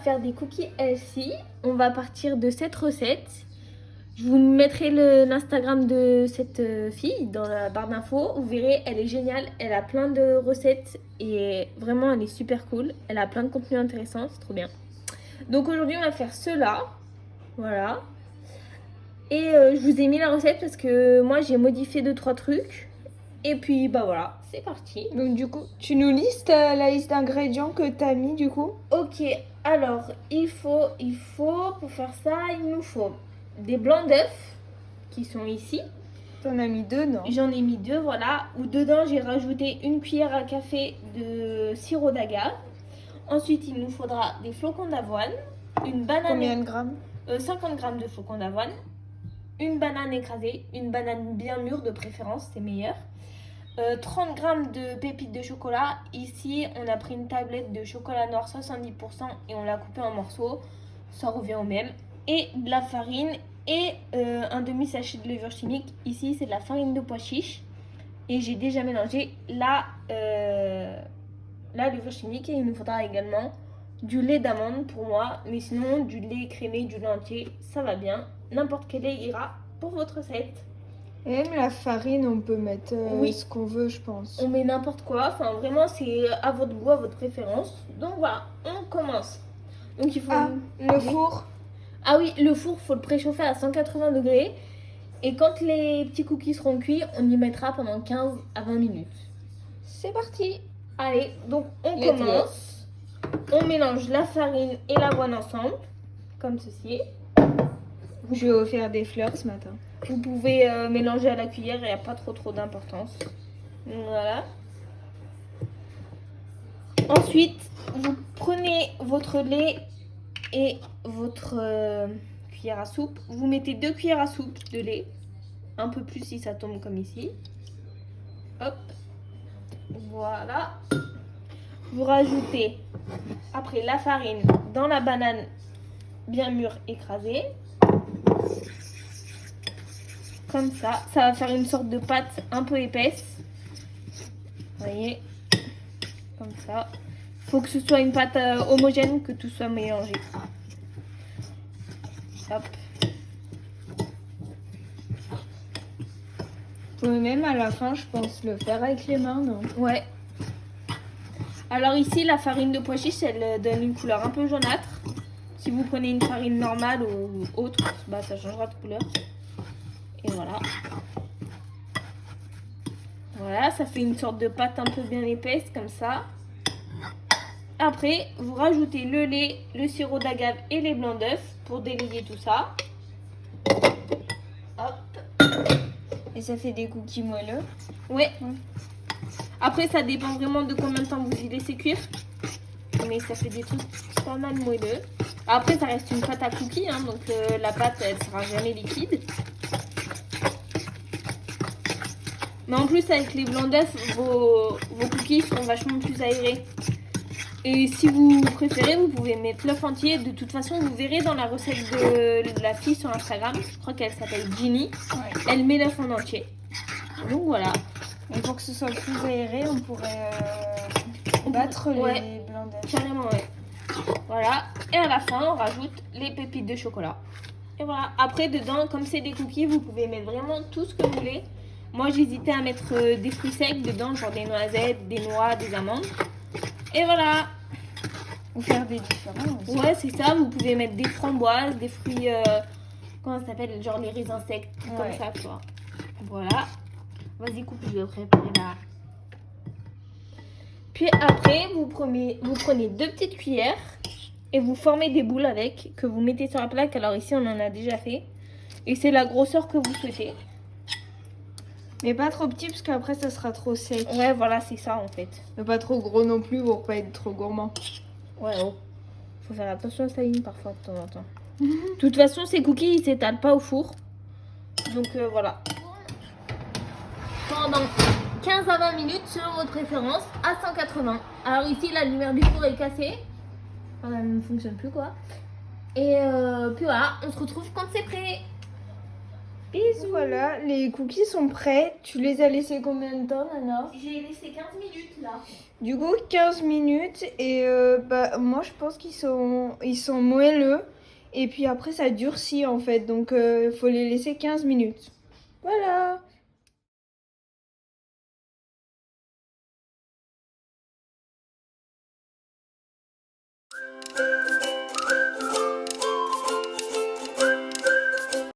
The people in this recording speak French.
faire des cookies healthy. On va partir de cette recette. Je vous mettrai l'Instagram de cette fille dans la barre d'infos. Vous verrez, elle est géniale. Elle a plein de recettes et vraiment, elle est super cool. Elle a plein de contenu intéressant, c'est trop bien. Donc aujourd'hui, on va faire cela. Voilà. Et je vous ai mis la recette parce que moi, j'ai modifié 2-3 trucs. Et puis, bah voilà, c'est parti. Donc du coup, tu nous listes la liste d'ingrédients que tu as mis du coup? Ok, alors, il faut, pour faire ça, il nous faut des blancs d'œufs qui sont ici. T'en as mis 2, non? J'en ai mis 2, voilà. Où dedans, j'ai rajouté 1 cuillère à café de sirop d'agave. Ensuite, il nous faudra des flocons d'avoine, une banane. Combien de grammes? 50 grammes de flocons d'avoine, une banane écrasée, une banane bien mûre de préférence, c'est meilleur. 30 grammes de pépites de chocolat. Ici, on a pris une tablette de chocolat noir 70% et on l'a coupé en morceaux. Ça revient au même. Et de la farine et un demi-sachet de levure chimique. Ici, c'est de la farine de pois chiche. Et j'ai déjà mélangé la levure chimique. Et il nous faudra également du lait d'amande pour moi. Mais sinon, du lait écrémé, du lait entier, ça va bien. N'importe quel lait ira pour votre recette. Et même la farine, on peut mettre Oui. ce qu'on veut, je pense. On met n'importe quoi, enfin vraiment c'est à votre goût, à votre préférence. Donc voilà, on commence. Donc il faut... le four. Ah oui, le four, faut le préchauffer à 180 degrés. Et quand les petits cookies seront cuits, on y mettra pendant 15 à 20 minutes. C'est parti. Allez, donc on commence. On mélange la farine et l'avoine ensemble, comme ceci. Je vais offrir des fleurs ce matin. Vous pouvez mélanger à la cuillère, il n'y a pas trop d'importance. Voilà. Ensuite, vous prenez votre lait et votre cuillère à soupe. Vous mettez 2 cuillères à soupe de lait. Un peu plus si ça tombe comme ici. Hop. Voilà. Vous rajoutez après la farine dans la banane bien mûre écrasée. Comme ça va faire une sorte de pâte un peu épaisse. Vous voyez, comme ça. Faut que ce soit une pâte homogène, que tout soit mélangé. Hop. Vous pouvez même à la fin, je pense, le faire avec les mains, non? Ouais. Alors ici, la farine de pois chiche, elle donne une couleur un peu jaunâtre. Si vous prenez une farine normale ou autre, bah ça changera de couleur. Et voilà. Voilà, ça fait une sorte de pâte un peu bien épaisse comme ça. Après, vous rajoutez le lait, le sirop d'agave et les blancs d'œufs pour délayer tout ça. Hop. Et ça fait des cookies moelleux? Ouais. Après, ça dépend vraiment de combien de temps vous y laissez cuire. Mais ça fait des trucs pas mal moelleux. Après, ça reste une pâte à cookies, hein, donc la pâte, elle sera jamais liquide. Mais en plus, avec les blancs d'œufs, vos cookies seront vachement plus aérés. Et si vous préférez, vous pouvez mettre l'œuf entier. De toute façon, vous verrez dans la recette de la fille sur Instagram, je crois qu'elle s'appelle Ginny, elle met l'œuf en entier. Donc voilà. Et pour que ce soit plus aéré, on pourrait battre les blancs d'œufs. Carrément, ouais. Voilà. Et à la fin, on rajoute les pépites de chocolat. Et voilà. Après, dedans, comme c'est des cookies, vous pouvez mettre vraiment tout ce que vous voulez. Moi, j'hésitais à mettre des fruits secs dedans, genre des noisettes, des noix, des amandes. Et voilà. Ou faire des différents aussi. Ouais, c'est ça. Vous pouvez mettre des framboises, des fruits, comment ça s'appelle, genre les raisins secs, comme ça, tu vois. Voilà. Vas-y, coupe, je vais préparer là. Puis après, vous prenez 2 petites cuillères et vous formez des boules avec, que vous mettez sur la plaque. Alors ici, on en a déjà fait. Et c'est la grosseur que vous souhaitez. Mais pas trop petit parce qu'après ça sera trop sec. Ouais, voilà, c'est ça en fait. Mais pas trop gros non plus pour pas être trop gourmand. Ouais, oh. Faut faire attention à sa ligne parfois de temps en temps. De toute façon, ces cookies, ils s'étalent pas au four. Donc voilà. Pendant 15 à 20 minutes selon votre préférence à 180. Alors ici, la lumière du four est cassée. Enfin, elle ne fonctionne plus quoi. Et puis voilà, on se retrouve quand c'est prêt. Bisous. Voilà, les cookies sont prêts. Tu les as laissés combien de temps, Nana? J'ai laissé 15 minutes là. Du coup, 15 minutes. Et moi, je pense qu'ils sont moelleux. Et puis après, ça durcit en fait. Donc, il faut les laisser 15 minutes. Voilà.